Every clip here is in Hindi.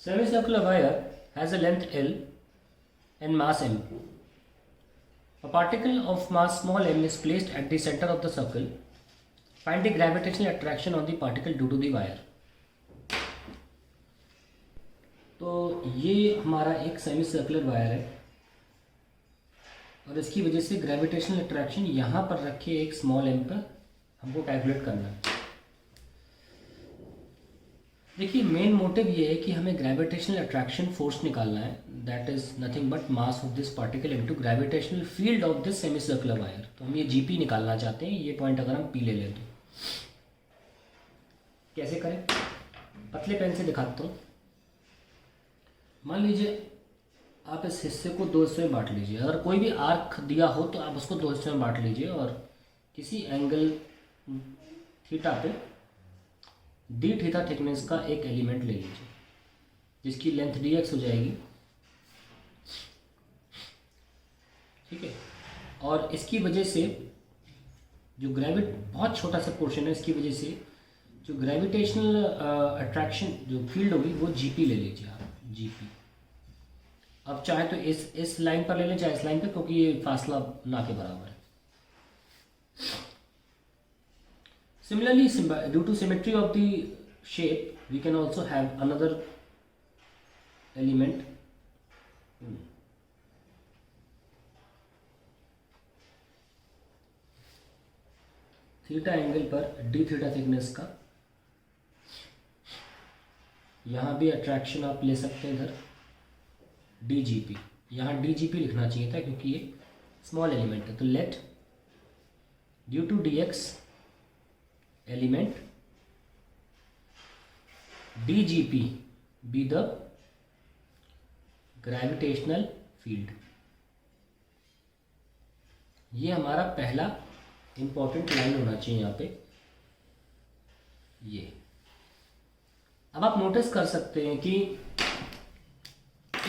Semicircular wire has a length L and mass m. A particle of mass small m is placed at the center of the circle. Find the gravitational attraction on the particle due to the wire. तो ये हमारा एक सेमी सर्कुलर वायर है और इसकी वजह से ग्रेविटेशनल अट्रैक्शन यहाँ पर रखे एक स्मॉल एम पर हमको कैलकुलेट करना है। देखिए मेन मोटिव ये है कि हमें ग्रेविटेशनल अट्रैक्शन फोर्स निकालना है, that is nothing but mass of this particle into gravitational field of this semi circular wire. तो हम ये जीपी निकालना चाहते हैं। ये पॉइंट अगर हम पी ले लें तो कैसे करें, पतले पेन से दिखाता हूँ। मान लीजिए आप इस हिस्से को दो हिस्सों में बांट लीजिए। अगर कोई भी आर्क दिया हो तो आप उसको दो हिस्सों में बांट लीजिए और किसी एंगल थीटा पे डी थीटा थिकनेस का एक एलिमेंट ले लीजिए जिसकी लेंथ डी एक्स हो जाएगी, ठीक है। और इसकी वजह से जो बहुत छोटा सा पोर्शन है, इसकी वजह से जो ग्रेविटेशनल अट्रैक्शन जो फील्ड होगी वो जीपी ले लीजिए आप, जीपी। अब चाहे तो इस लाइन पर ले लें चाहे इस लाइन पर, क्योंकि ये फासला ना के बराबर है। Similarly, due to symmetry of the shape, we can also have another element. Theta angle पर डी थीटा थिकनेस का, यहाँ भी अट्रैक्शन आप ले सकते हैं इधर डी जी पी। यहाँ डी जी पी लिखना चाहिए था क्योंकि ये स्मॉल एलिमेंट है। तो let due to D X element dgp be the gravitational field। ये हमारा पहला इंपॉर्टेंट लाइन होना चाहिए यहाँ पे। ये अब आप नोटिस कर सकते हैं कि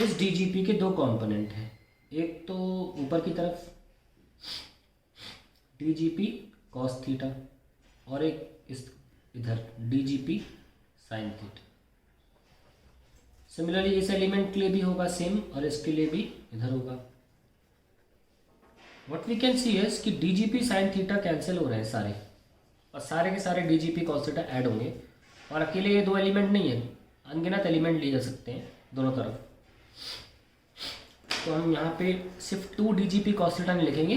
इस dgp के दो कंपोनेंट हैं। एक तो ऊपर की तरफ dgp cos थीटा और एक इस इधर dgp sin थीटा। सिमिलरली इस एलिमेंट के लिए भी होगा सेम और इसके लिए भी इधर होगा। What we can see is कि dgp sin थीटा कैंसिल हो रहे हैं सारे, और सारे के सारे dgp cos थीटा ऐड होंगे। और अकेले ये दो एलिमेंट नहीं है, अनगिनत एलिमेंट लिए जा सकते हैं दोनों तरफ। तो हम यहाँ पे सिर्फ 2 dgp cos थीटा नहीं लिखेंगे,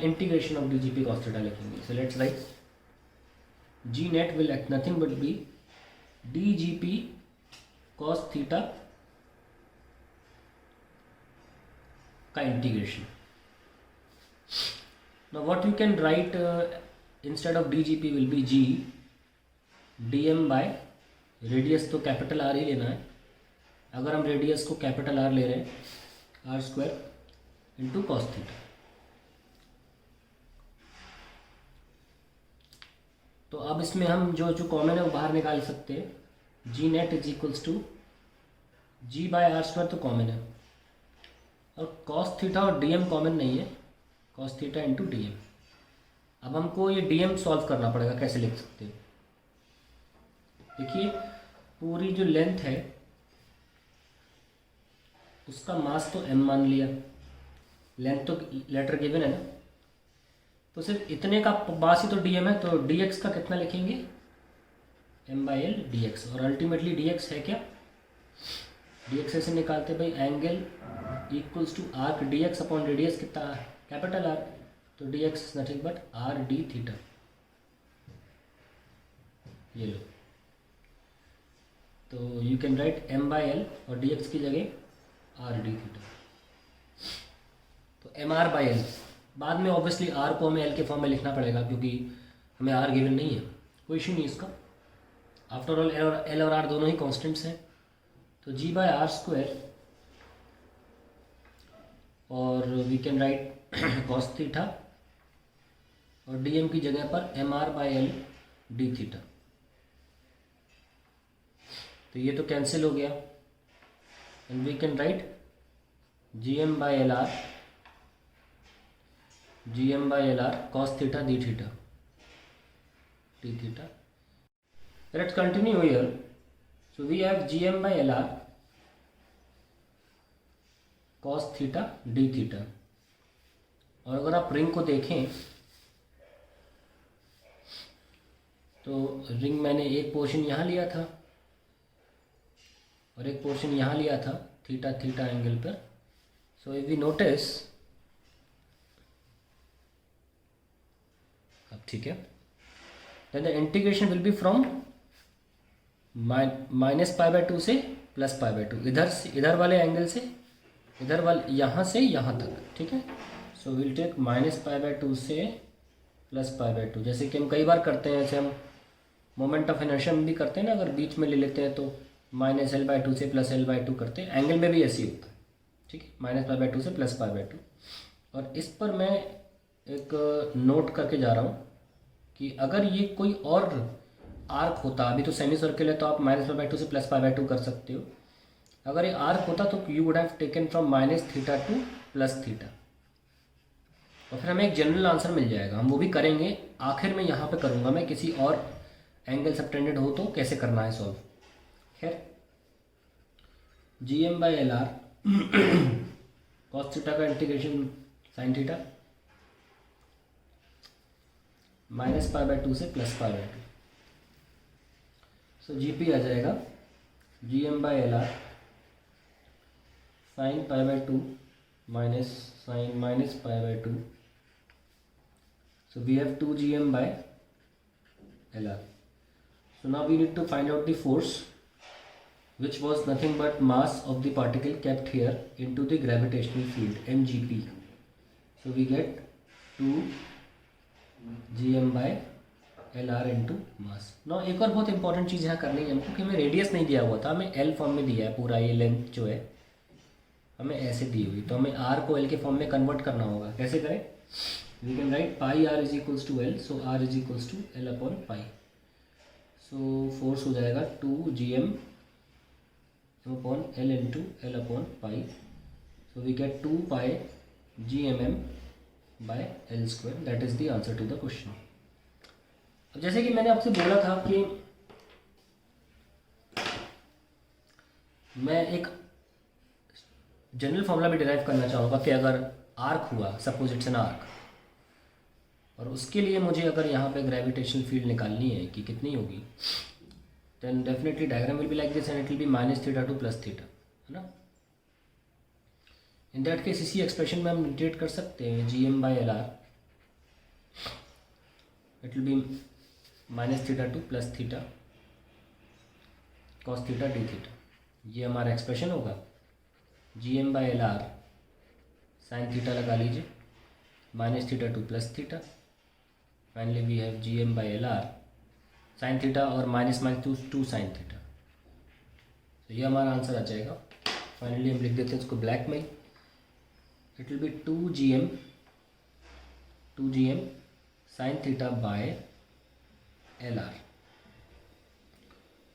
integration of dgp cos theta लिखेंगे। So let's write g net will act nothing but be dgp cos theta का integration. Now what you can write instead of dgp will be g dm by radius तो कैपिटल आर ही लेना है। अगर हम रेडियस को कैपिटल आर ले रहे हैं R square into cos theta. तो अब इसमें हम जो कॉमन है वो बाहर निकाल सकते हैं। G net is equals to g by are square तो कॉमन है, और कॉस थीटा और डीएम कॉमन नहीं है, कॉस थीटा इंटू डीएम। अब हमको ये डीएम सॉल्व करना पड़ेगा। कैसे लिख सकते हैं, देखिए पूरी जो लेंथ है उसका मास तो एम मान लिया, लेंथ तो लेटर गिवन है ना, तो सिर्फ इतने का मास ही तो डीएम है। तो डीएक्स का कितना लिखेंगे, M by L D X. और अल्टीमेटली डीएक्स है क्या, डीएक्स ऐसे निकालते भाई, angle equals to arc DX upon radius कितना कैपिटल आर, तो DX is nothing but R D theta. ये लो, तो you can write M by L और डीएक्स की जगह आर डी थीटा। तो एम आर बाई एल, बाद में ऑब्वियसली आर को हमें एल के फॉर्म में लिखना पड़ेगा क्योंकि हमें आर गिवन नहीं है, कोई इशू नहीं इसका। आफ्टर ऑल एल और आर दोनों ही कॉन्स्टेंट्स हैं। तो जी बाय आर स्क्वायर और we can write cos theta और डीएम की जगह पर M R by L D theta. तो ये तो कैंसिल हो गया and we can write G M by L R gm by lr cos theta d theta d theta. Let's continue here. So we have gm by lr cos theta d theta. और अगर आप रिंग को देखें तो रिंग मैंने एक पोर्शन यहाँ लिया था और एक पोर्शन यहाँ लिया था थीटा थीटा एंगल पर। सो इफ वी नोटिस, अब ठीक है, then the integration will be from -π/2 से +π/2, इधर वाले एंगल से इधर वाले यहाँ से यहाँ तक, ठीक है। सो विल टेक -π/2 से +π/2, जैसे कि हम कई बार करते हैं, जैसे हम मोमेंट ऑफ इनर्शिया में भी करते हैं ना, अगर बीच में ले लेते हैं तो -L/2 से +L/2 करते हैं, एंगल में भी ऐसे ही होता है, ठीक है, -π/2 से +π/2। और इस पर मैं एक नोट करके जा रहा हूँ कि अगर ये कोई और आर्क होता, अभी तो सेमी सर्कल है तो आप -π/2 से +π/2 कर सकते हो, अगर ये आर्क होता तो you would have taken from -θ to +θ, और फिर हमें एक जनरल आंसर मिल जाएगा। हम वो भी करेंगे, आखिर में यहाँ पे करूँगा मैं, किसी और एंगल सबटेंडेड हो तो कैसे करना है सॉल्व। खैर, Gm/Lr cos थीटा का इंटीग्रेशन sin थीटा -π/2 से +π/2। सो Gp आ जाएगा Gm/Lr sin π/2 sin -π/2। So we have 2 Gm/Lr. So now we need to find out the force, which was nothing but mass of the particle kept here into the gravitational field, mgp. So we get 2 Gm/Lr into mass. Now एक और बहुत इंपॉर्टेंट चीज़ यहाँ करनी है हमको कि हमें रेडियस नहीं दिया हुआ था, हमें एल फॉर्म में दिया है, पूरा ये लेंथ जो है हमें ऐसे दी हुई, तो हमें आर को एल के फॉर्म में कन्वर्ट करना होगा। कैसे करें? We can write pi R is equals to L, so R is equals to L upon pi. So force हो जाएगा 2 Gm upon L into L upon pi. So we get 2 pi Gmm/L²। That is the answer to the question. अब जैसे कि मैंने आपसे बोला था कि मैं एक जनरल फॉर्मूला भी डिराइव करना चाहूँगा कि अगर आर्क हुआ, सपोज इट्स एन आर्क, और उसके लिए मुझे अगर यहाँ पे ग्रेविटेशनल फील्ड निकालनी है कि कितनी होगी, then definitely diagram will be like this and it will be -θ to +θ, है ना। इन दैट केस इसी एक्सप्रेशन में हम इंटीग्रेट कर सकते हैं Gm/Lr, it will be -θ to +θ cos theta d theta. ये हमारा एक्सप्रेशन होगा। Gm/Lr sin थीटा लगा लीजिए, -θ to +θ। Finally we have Gm/Lr sin theta और -2 sin थीटा। तो ये हमारा आंसर आ जाएगा। फाइनली हम लिख देते हैं इसको ब्लैक में, it will B 2 Gm sin theta by Lr,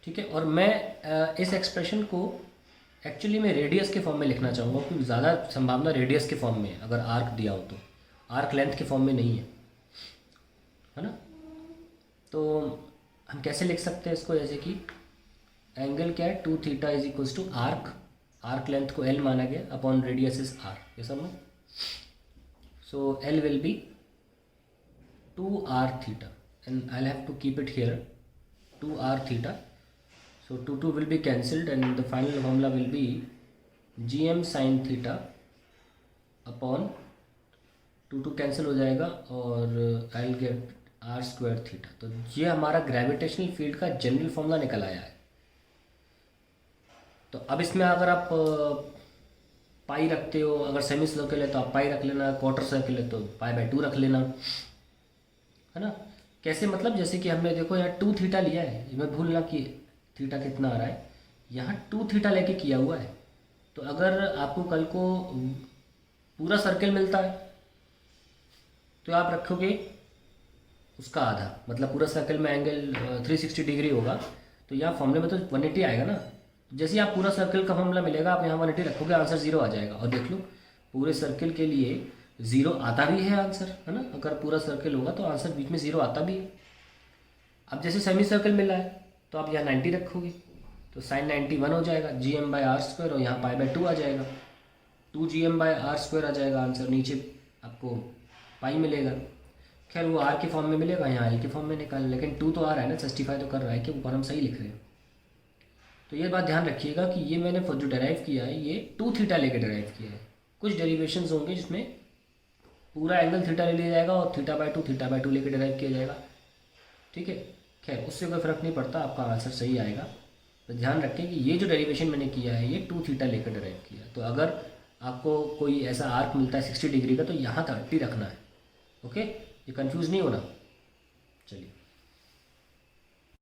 ठीक है। और मैं इस एक्सप्रेशन को एक्चुअली मैं रेडियस के फॉर्म में लिखना चाहूँगा, क्योंकि ज़्यादा संभावना रेडियस के फॉर्म में, अगर आर्क दिया हो तो, आर्क लेंथ के फॉर्म में नहीं है ना। तो हम कैसे लिख सकते हैं इसको, जैसे कि एंगल क्या है, 2θ is equals to arc length को L माना गया अपॉन रेडियस इज R, ये सब में। So L will be 2rθ and I have to keep it here 2rθ। So 2 will be cancelled and the final formula will be Gm sin theta upon 2 cancel हो जाएगा और I will get r² theta. तो ये हमारा ग्रेविटेशनल फील्ड का जनरल फॉर्मूला निकल आया है। तो अब इसमें अगर आप पाई रखते हो, अगर सेमी सर्कल है तो आप पाई रख लेना, क्वार्टर सर्कल है तो π/2 रख लेना, है ना। कैसे, मतलब जैसे कि हमने देखो यहाँ 2θ लिया है, मैं भूलना कि थीटा कितना आ रहा है, यहाँ 2θ लेके किया हुआ है। तो अगर आपको कल को पूरा सर्कल मिलता है तो आप रखोगे उसका आधा, मतलब पूरा सर्कल में एंगल 360 डिग्री होगा, तो यहाँ फॉर्मूले में तो 180 आएगा ना। जैसे ही आप पूरा सर्कल का फॉर्मूला मिलेगा, आप यहाँ 180 रखोगे, आंसर 0 आ जाएगा। और देख लो पूरे सर्कल के लिए 0 आता भी है आंसर, है ना। अगर पूरा सर्कल होगा तो आंसर बीच में 0 आता भी है। अब जैसे सेमी सर्कल मिला है तो आप यहाँ 90 रखोगे तो sin 90 1 हो जाएगा Gm/r² और यहाँ π/2 आ जाएगा। 2gm/r² आ जाएगा आंसर, नीचे आपको पाई मिलेगा। खैर वो आर के फॉर्म में मिलेगा, यहाँ एल के फॉर्म में निकाल, लेकिन 2 तो आ रहा है ना, जस्टिफाई तो कर रहा है कि ऊपर हम सही लिख रहे हैं। तो ये बात ध्यान रखिएगा कि ये मैंने जो डेराइव किया है ये 2 थीटा लेके डेराइव किया है। कुछ डेरिवेशंस होंगे जिसमें पूरा एंगल थीटा ले लिया जाएगा और थीटा/2 लेके डेराइव किया जाएगा, ठीक है। खैर उससे कोई फ़र्क नहीं पड़ता, आपका आंसर सही आएगा। तो ध्यान रखें कि ये जो डेरिवेशन मैंने किया है ये 2 थीटा लेकर डेराइव किया। तो अगर आपको कोई ऐसा आर्क मिलता है 60 डिग्री का तो यहाँ 30 रखना है, ओके। ये कंफ्यूज नहीं होना। चलिए।